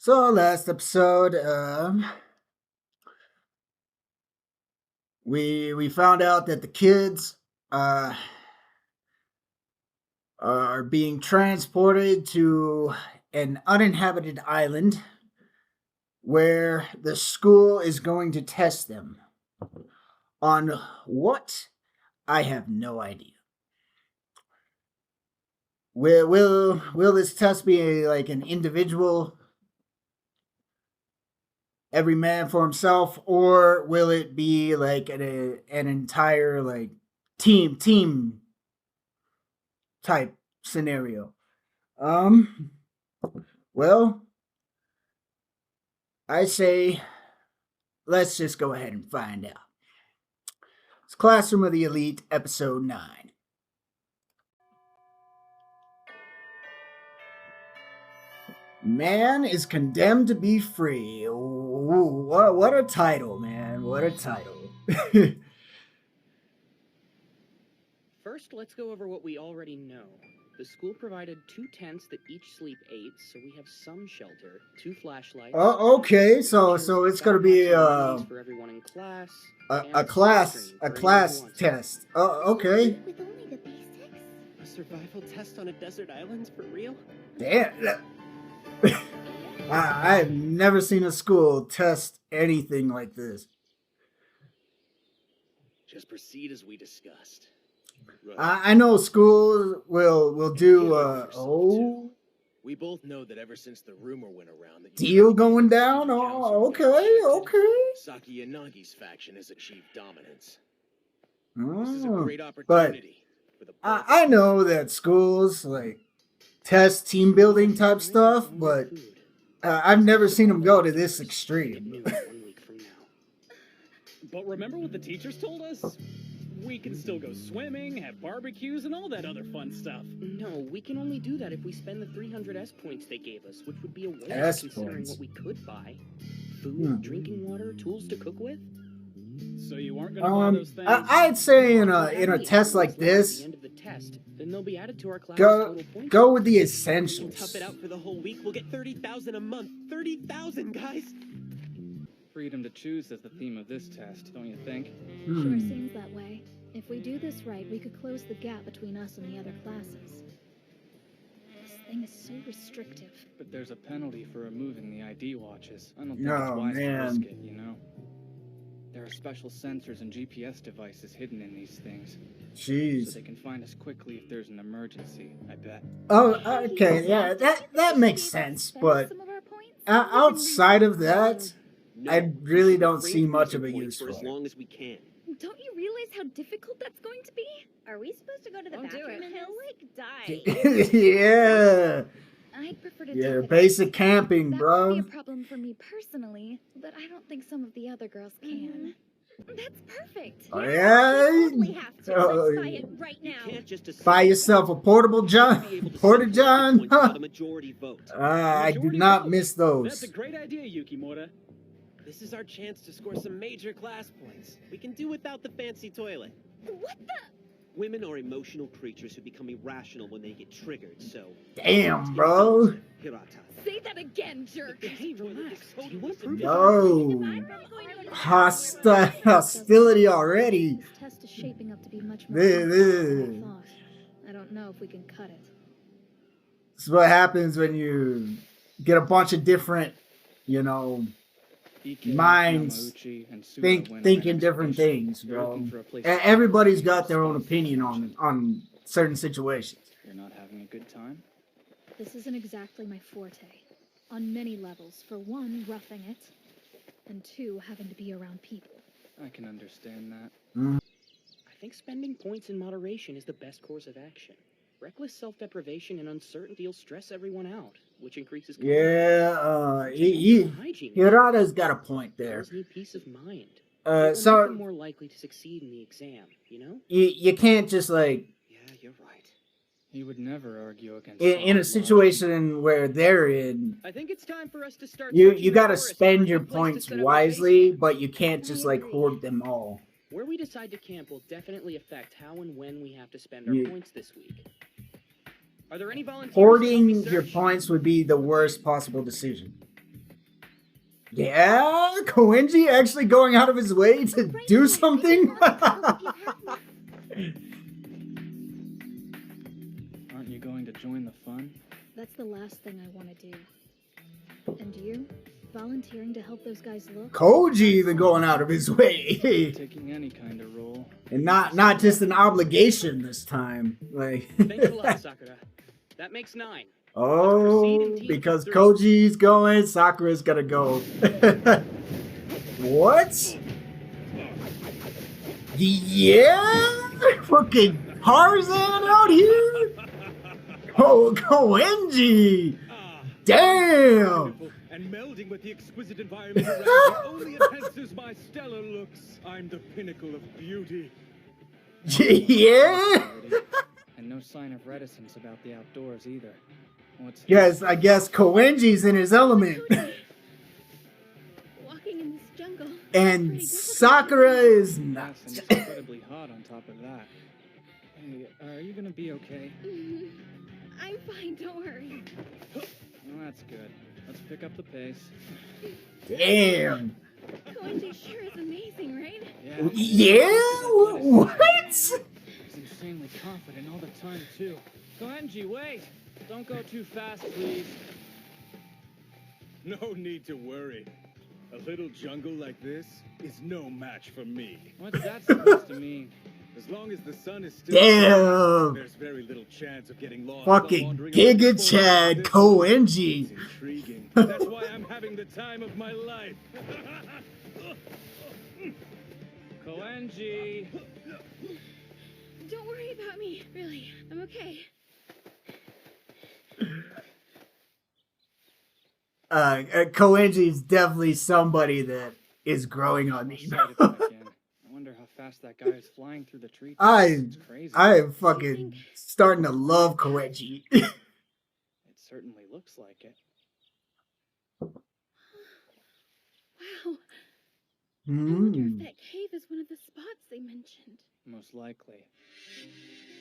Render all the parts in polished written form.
So last episode, we found out that the kids uh are being transported to an uninhabited island where the school is going to test them on what I have no idea. Will this test be like an individual, every man for himself, or will it be like an entire like team type scenario? Um, well, I say let's just go ahead and find out. It's Classroom of the Elite, Episode 9. Man is condemned to be free. Ooh, what a title, man. What a title. First, let's go over what we already know. The school provided 2 tents that each sleep 8, so we have some shelter, 2 flashlights. Oh, okay. So it's gonna be for everyone in class, a class test. Oh, okay. With only the basics? A survival test on a desert island for real? Damn. I've never seen a school test anything like this. Just proceed as we discussed. Right. I know school will do We both know that ever since the rumor went around that deal going down. Oh, okay. Saki and Nagi's faction has achieved dominance. Oh, This is a great opportunity for the I know that schools like test team building type stuff, but I've never seen them go to this extreme. 1 week from now. But remember what the teachers told us? We can still go swimming, have barbecues, and all that other fun stuff. No, we can only do that if we spend the 300 S points they gave us, which would be a waste S considering points. what we could buy. Food, drinking water, tools to cook with. So you aren't gonna buy those things? I'd say in a test like At this, the end of the test, then they'll be added to our class go total points. go with the Tough essentials. it out for the whole week. We'll get 30,000 a month. 30,000, guys. Freedom to choose is the theme of this test, don't you think? Sure Hmm. seems that way. If we do this right, we could close the gap between us and the other classes. This thing is so restrictive. But there's a penalty for removing the ID watches. I don't think Oh, it's wise to man. risk it, you know? There are special sensors and GPS devices hidden in these things, so Jeez. they can find us quickly if there's an emergency, I bet. Oh, okay, yeah, that makes sense. Spend But some of our points? outside of that, No, I we really should don't refrain see from much using of a points use for for as it. long as we can. Don't you realize how difficult that's going to be? Are we supposed to go to the Don't do bathroom it. and he'll like die? Yeah, I'd prefer to yeah, tough it out. basic camping, That would be a bro. problem for me personally, but I don't think some of the other girls can. That's perfect. Oh, We yeah? totally have to. Oh, Let's buy it right You now. can't just decide Buy yourself a portable John, be able to porta select John. points without a majority vote. I do Majority not vote. miss That's those. a great idea, Yukimura. This is our chance to score some major class points. We can do without the fancy toilet. What the? Women are emotional creatures who become irrational when they get triggered, so... Damn, bro. Hirata. Say that again, jerk. Hey, relax. Do you want proof? No. Hostility already. This test is shaping up to be much more This- complicated than I thought. I don't know if we can cut it. This is what happens when you get a bunch of different, you know, Ike, minds Yamauchi, and Suda went thinking on different expedition. things, They're bro. looking for a place E- to Everybody's stay. got their own opinion on certain situations. You're not having a good time? This isn't exactly my forte. On many levels. For one, roughing it. And two, having to be around people. I can understand that. I think spending points in moderation is the best course of action. Reckless self-deprivation and uncertainty will stress everyone out, which increases Yeah, hygiene. Hirata's got a point there. Girls need peace of mind. It will make them So more likely to succeed in the exam, you know? you can't just like Yeah, you're right. He would never argue against in a solid situation where they're in, I think it's time for us to start. you searching the got to forest for spend a your good place to points set up our wisely, base. but you can't just like hoard them all. Where we decide to camp will definitely affect how and when we have to spend our Yeah. points this week. Are there any volunteers? to help me Hoarding your search? points would be the worst possible decision. Yeah, Koenji actually going out of his way to Right do away. something? Aren't you going to join the fun? That's the last thing I want to do. And you? Volunteering to help those guys look? Koji even going out of his way. Taking any kind of role. And not just an obligation this time. Like Thanks a lot, Sakura. That makes 9. oh, because Koji's going, Sakura's gonna go. What? Yeah? Fucking Tarzan out here? Oh, Koenji! Damn! And melding with the exquisite environment around me only enhances my stellar looks. I'm the pinnacle of beauty. Yeah? And no sign of reticence about the outdoors either. What's Yes, I guess Koenji's in his element. Walking in this jungle. And Pretty difficult. Sakura is not. nice and it's incredibly hot on top of that. Hey, are you gonna be okay? I'm fine, don't worry. Well, that's good. Let's pick up the pace. Damn. Koenji sure is amazing, right? Yeah? What? He's insanely confident all the time, too. Koenji, wait! Don't go too fast, please. No need to worry. A little jungle like this is no match for me. What's that supposed to mean? As long as the sun is still Damn. there's very little chance of getting lost. Fucking wandering Giga around Chad this. Koenji. It's intriguing. That's why I'm having the time of my life. Koenji! Don't worry about me, really. I'm okay. Koenji's definitely somebody that is growing on me. Excited back in. I wonder how fast that guy is flying through the trees. I It's crazy. am fucking starting to love Koenji. It certainly looks like it. Wow. I wonder if Hmm. that cave is one of the spots they mentioned. Most likely.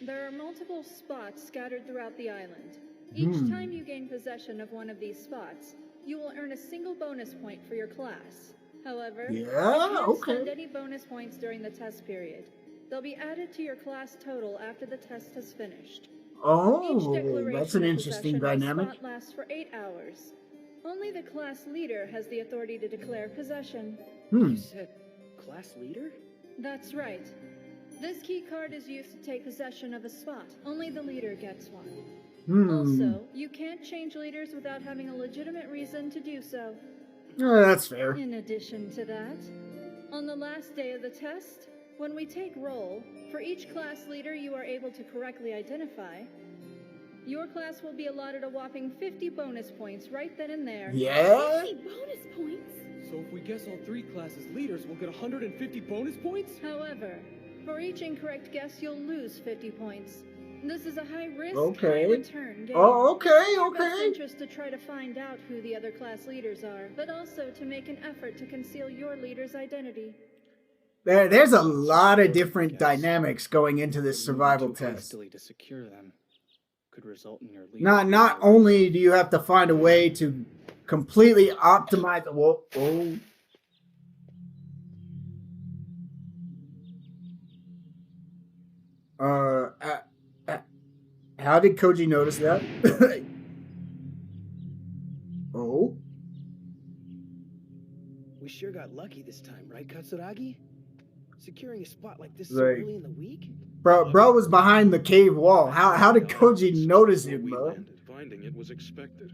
There are multiple spots scattered throughout the island. Each time you gain possession of one of these spots, you will earn a single bonus point for your class. However, you Yeah, can't okay. spend any bonus points during the test period. They'll be added to your class total after the test has finished. Each Oh, declaration that's an of interesting possession of a dynamic. spot lasts for 8 hours. Only the class leader has the authority to declare possession. Hmm. You said class leader? That's right. This key card is used to take possession of a spot. Only the leader gets one. Hmm. Also, you can't change leaders without having a legitimate reason to do so. Oh, that's fair. In addition to that, on the last day of the test, when we take roll, for each class leader you are able to correctly identify, your class will be allotted a whopping 50 bonus points right then and there. Yeah? 50 bonus points? So if we guess all 3 classes leaders, we'll get 150 bonus points? However, for each incorrect guess, you'll lose 50 points. This is a high-risk, Okay. high-return game. Oh, okay, It's in your best okay. interest to try to find out who the other class leaders are, but also to make an effort to conceal your leader's identity. There's a lot of different dynamics going into this survival Too test. hastily to secure them could result in your leader. Not only do you have to find a way to completely optimize. Whoa, oh. How did Koji notice that? Oh, We sure got lucky this time, right, Katsuragi? Securing a spot like this so Right. early in the week? bro was behind the cave wall. How did Koji notice him, We bro? landed. Finding it was expected.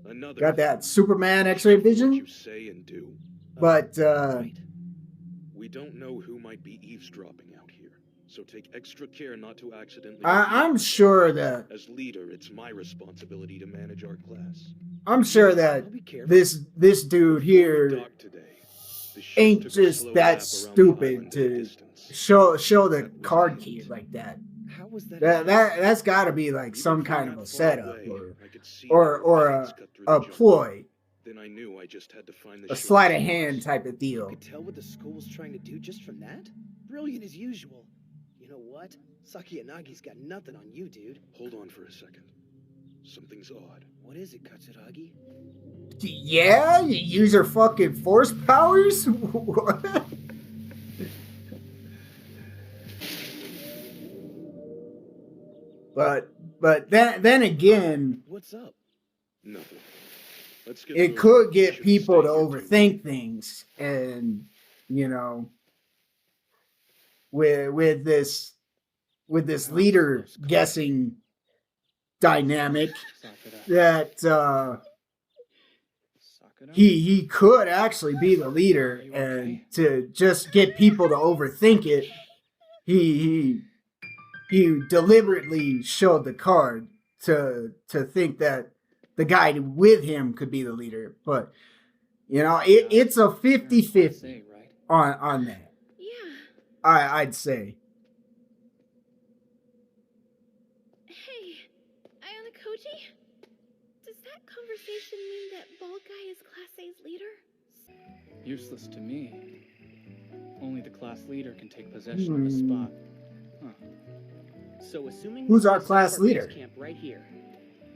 Another Got that thing, Superman X-ray what you vision, say and do. but Right. We don't know who might be eavesdropping out here, so take extra care not to accidentally. I'm sure that As leader, it's my responsibility to manage our class. I'm sure that I'll be careful. this dude here Dock today. The ship ain't took a just slow that lap around the stupid island to at a distance. show the That was card it. key like that. How was that? That's got to be like Even some from kind that of a far setup away, I could see or their or veins a cut through the jungle. ploy, Then I knew I just had to find the a ship sleight of source. hand type of You deal. could tell what the school was trying to do just from that? Brilliant as usual. You know what? Saki Yanagi's got nothing on you, dude. Hold on for a second. Something's odd. What is it, Katsuragi? Yeah, you use your fucking force powers? What? But then again, What's up? Nothing. Let's get it moving. could get Shouldn't people stay to here too overthink things, and you know, with this leader guessing dynamic, that he could actually be the leader, and to just get people to overthink it, he deliberately showed the card to think that the guy with him could be the leader. But you know, it's a 50-50 on that. Yeah. I'd say. Hey, Ayana Koji? Does that conversation mean that Bald Guy is Class A's leader? Useless to me. Only the class leader can take possession of a spot. Huh. So assuming Who's we our set up class base leader? camp right here,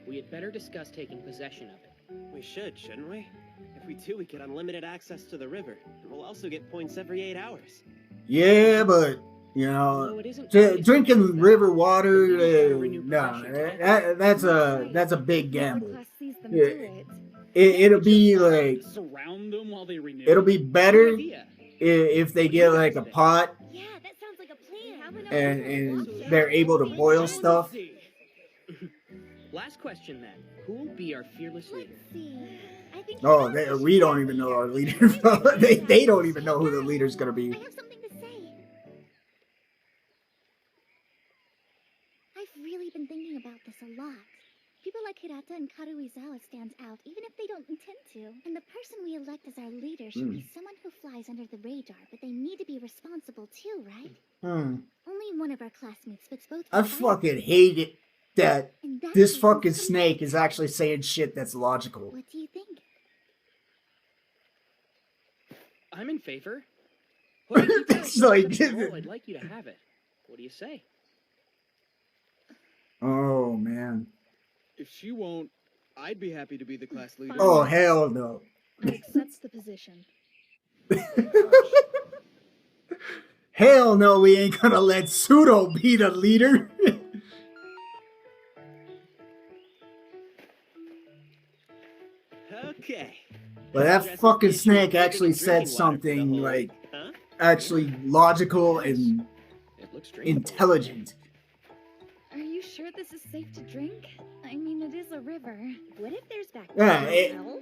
we had better discuss taking possession of it. We should, shouldn't we? If we do, we get unlimited access to the river. And we'll also get points every 8 hours. Yeah, but you know, Although it isn't quite as much as drinking that. river water, The leaders gotta renew no, possession. that's a big gamble. Class sees them Yeah. do it. It'll be like, Surround them while they renew. it'll be better Good idea. if they get like a pot Yeah, that sounds like a plan. and they're able to boil stuff. Last question then. Who will be our fearless leader? Let's see. I think Oh, we don't even know our leader. they don't even know who the leader's gonna be. I have something to say. I've really been thinking about this a lot. People like Hirata and Karuizawa stand out, even if they don't intend to. And the person we elect as our leader should be someone who flies under the radar, but they need to be responsible too, right? Only one of our classmates fits both. I fucking hate it that And that this means fucking somebody- snake is actually saying shit that's logical. What do you think? I'm in favor. What do you think? It's like- I'd like you to have it. What do you say? Oh man. If she won't, I'd be happy to be the class leader. Oh hell no. That accepts the position. Hell no, we ain't gonna let Pseudo be the leader. Okay. But that fucking snake actually said something like Huh? actually logical and It looks drinkable. intelligent. Are you sure this is safe to drink? I mean, it is a river. What if there's Yeah, bacteria?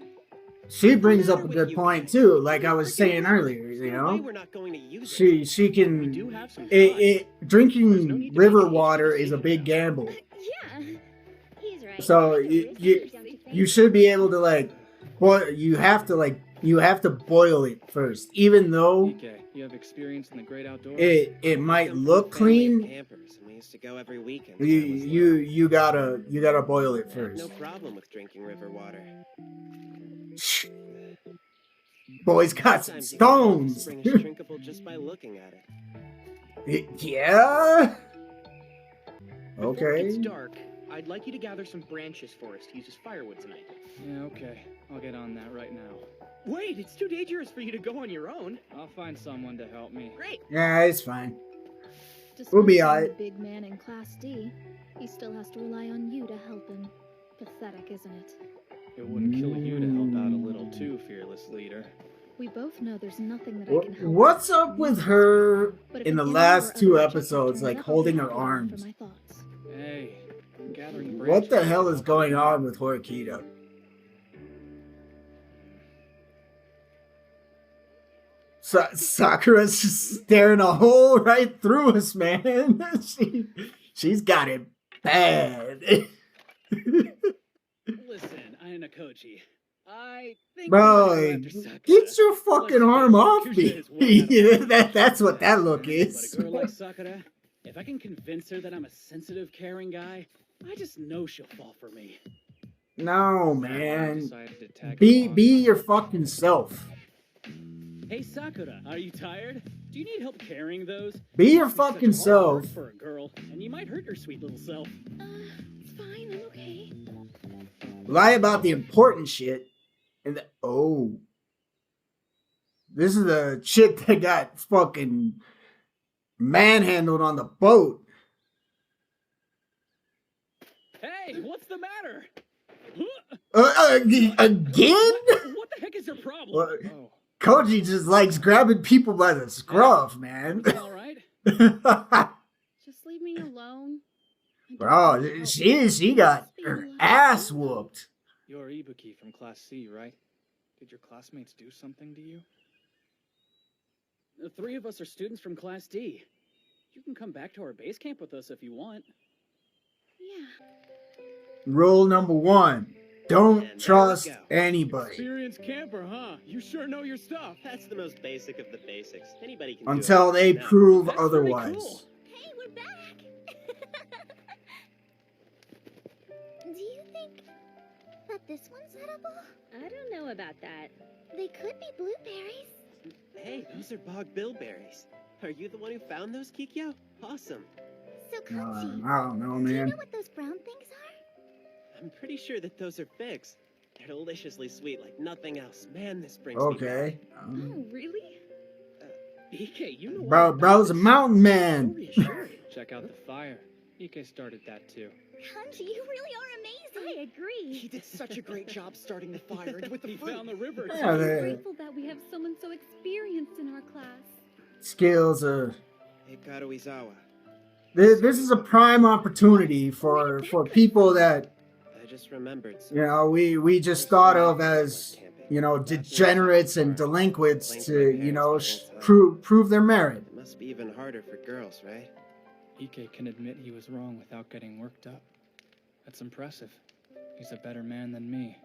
she brings up a good point too. Like I was saying earlier, you Why know, we're not going to use it? she We do can. have some fun. Drinking river water is a big gamble. Yeah. He's right. So I could risk it, don't you think? should be able to like, boil. You have to boil it first, even though DK, you have experience in the great outdoors? it might Come from look a family of clean. Campers, and we used to go every weekend. You gotta boil it I have no first. problem with drinking river water. Boy's got some Sometimes you can tell if stones. spring is drinkable just by looking at it. Yeah. Before it gets Okay. dark, I'd like you to gather some branches for us to use as firewood tonight. Yeah, okay. I'll get on that right now. Wait, it's too dangerous for you to go on your own. I'll find someone to help me. Great. Yeah, it's fine. Despite We'll be being alright. the big man in Class D, he still has to rely on you to help him. Pathetic, isn't it? It wouldn't kill you to help out a little too, fearless leader. We both know there's nothing that I can help What's with. up with her But if in an the enemy last or two other objective episodes, turns like up, I'll holding be her happy to offer arms? my thoughts. Hey, I'm gathering branches. What the hell is going on with Horikita? Sakura's just staring a hole right through us, man. She's got it bad. Listen, Ayana Koji. I think Bro, we might go after Sakura. get your fucking Let's arm face it, off Kusha me. is one out of That's what that look But is. a girl like Sakura, if I can convince her that I'm a sensitive, caring guy, I just know she'll fall for me. No, I man. decided to tag Be along. your fucking self. Hey Sakura, are you tired? Do you need help carrying those? Be your Must be such fucking hard self. work for a girl, and you might hurt your sweet little self. It's fine. I'm okay. lie about the important shit, and this is the shit that got fucking manhandled on the boat. Hey, what's the matter? Again? What the heck is your problem? Well, Koji just likes grabbing people by the scruff, man. All right. Just leave me alone. Bro, she got her ass whooped. You're Ibuki from Class C, right? Did your classmates do something to you? The three of us are students from Class D. You can come back to our base camp with us if you want. Yeah. Rule number 1. Don't And trust there we go. anybody Experienced camper, huh? You sure know your stuff. That's the most basic of the basics. Anybody can until do it. they No. prove That's very otherwise. cool. Hey, we're back! Do you think that this one's edible? I don't know about that. They could be blueberries. Hey, those are bog bilberries. Are you the one who found those, Kikyo? Awesome. So, Kochi, I don't know, do you man. know what those brown things are? I'm pretty sure that those are figs. They're deliciously sweet like nothing else. Man, this brings me Okay. Oh, really? Ike, you know Bro, all about bro's a this. mountain So man. reassuring. Check out the fire. Ike started that too. Kanji, you really are amazing. I agree. He did such a great job starting the fire and with the He fruit. found the river. Yeah, I'm the grateful that we have someone so experienced in our class. skills are. Hikaru Izawa. This is a prime opportunity for people that, I just remembered. you know, we just thought of as, you know, degenerates and delinquents to, you know, prove their merit. It must be even harder for girls, right? Ike can admit he was wrong without getting worked up. That's impressive. He's a better man than me.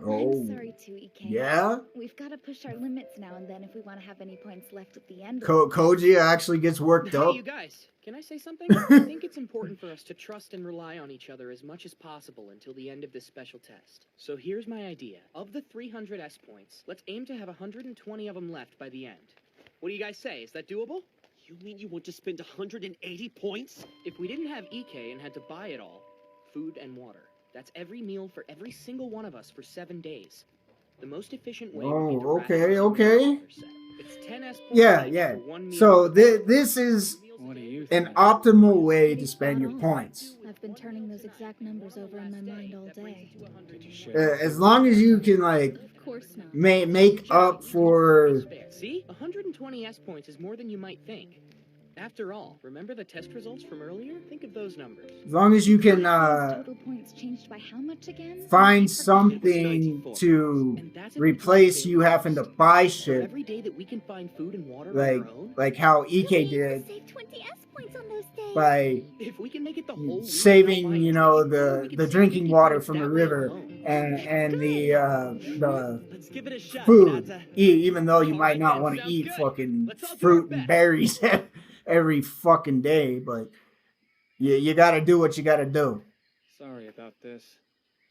Oh, I'm sorry too, Ike. yeah. We've got to push our limits now and then if we want to have any points left at the end. Koji actually gets worked Hey, up. you guys, can I say something? I think it's important for us to trust and rely on each other as much as possible until the end of this special test. So here's my idea. Of the 300 S points, let's aim to have 120 of them left by the end. What do you guys say? Is that doable? You mean you want to spend 180 points? If we didn't have Ike and had to buy it all, food and water, that's every meal for every single one of us for 7 days. The most efficient way would be to Okay. It's 10 S points Yeah, each yeah. for one meal. So this is What do you an think? optimal way to spend your points. I've been turning those exact numbers over in my mind all day. Did you share? As long as you can, like, Of course not. make up for. See? 120 S points is more than you might think. After all, remember the test results from earlier? Think of those numbers. As long as you can Total points changed by how much again? find something to replace you having to buy For shit, every day that we can find food and water like on our own, like how Ike You'll did save 20 S points on those days. by if we can make it the whole week saving, without you buying know, anything, we the can the save drinking 50 water points from the that way river alone. and the Let's give it a shot, food, Hinata. even though you All might right, not then, want to sounds eat good. fucking Let's all do fruit our and best. berries every fucking day, but you gotta do what you gotta do. Sorry about this.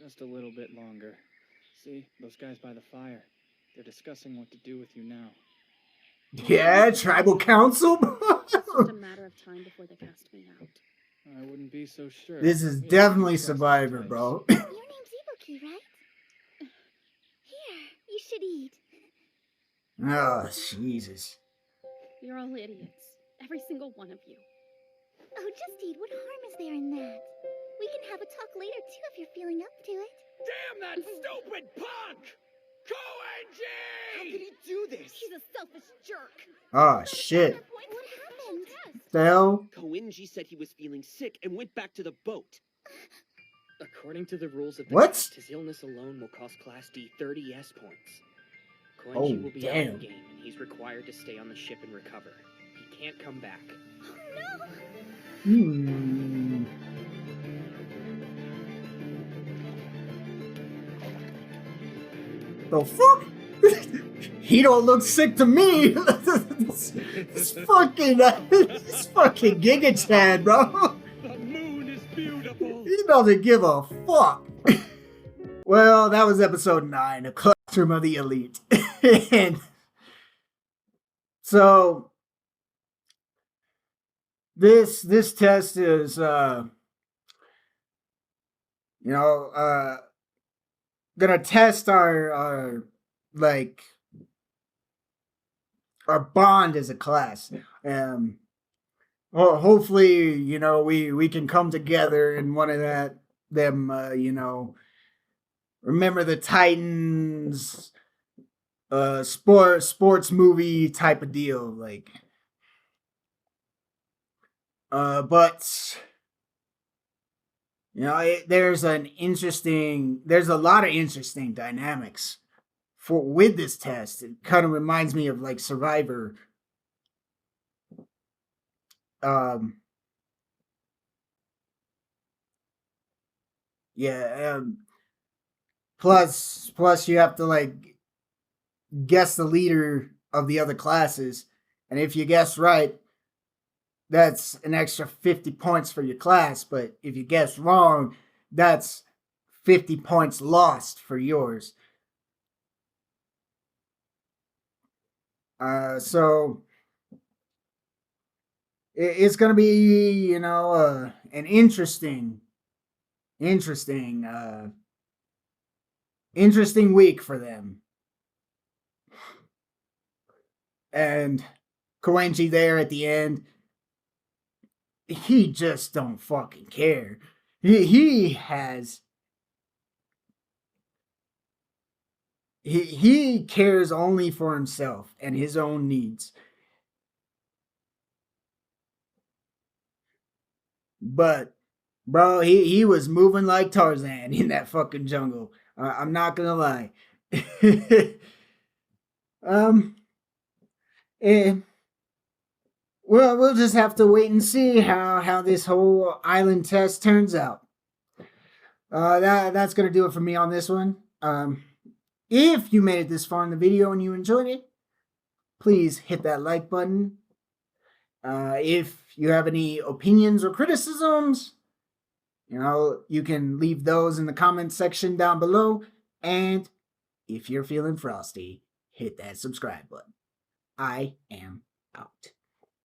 Just a little bit longer. See, those guys by the fire. They're discussing what to do with you now. Yeah, tribal council. It's just a matter of time before they cast me out. I wouldn't be so sure. This is We have definitely to trust Survivor, these bro. Your name's Ibuki, right? Here, you should eat. Oh, Jesus. You're all idiots. Every single one of you. Oh, just eat. What harm is there in that? We can have a talk later, too, if you're feeling up to it. Damn that stupid punk! How could Koenji! he do this? He's a selfish jerk. Oh, shit. What happened? The hell? Koenji said he was feeling sick and went back to the boat. According to the rules of the What? test, his illness alone will cost Class D 30 S points. Koenji Oh, will be out damn. of the game, and he's required to stay on the ship and recover. He can't come back. Oh, no! Hmm. The fuck? He don't look sick to me. This fucking Giga Chad, bro. The moon is beautiful! He doesn't give a fuck. Well, that was episode 9, A Classroom of the Elite. And so this test is gonna test our like our bond as a class. Well, hopefully, you know, we can come together in one of them, you know, Remember the Titans, sports movie type of deal, like. But you know, there's a lot of interesting dynamics with this test. It kind of reminds me of like Survivor. Um, yeah. Plus, you have to like guess the leader of the other classes, and if you guess right, that's an extra 50 points for your class. But if you guess wrong, that's 50 points lost for yours. So it's gonna be, you know, an interesting week for them. And Koenji there at the end, he just don't fucking care. He cares only for himself and his own needs. But bro, he was moving like Tarzan in that fucking jungle. I'm not gonna lie. And well, we'll just have to wait and see how this whole island test turns out. That's gonna do it for me on this one. If you made it this far in the video and you enjoyed it, please hit that like button. If you have any opinions or criticisms, you know, you can leave those in the comment section down below. And if you're feeling frosty, hit that subscribe button. I am out.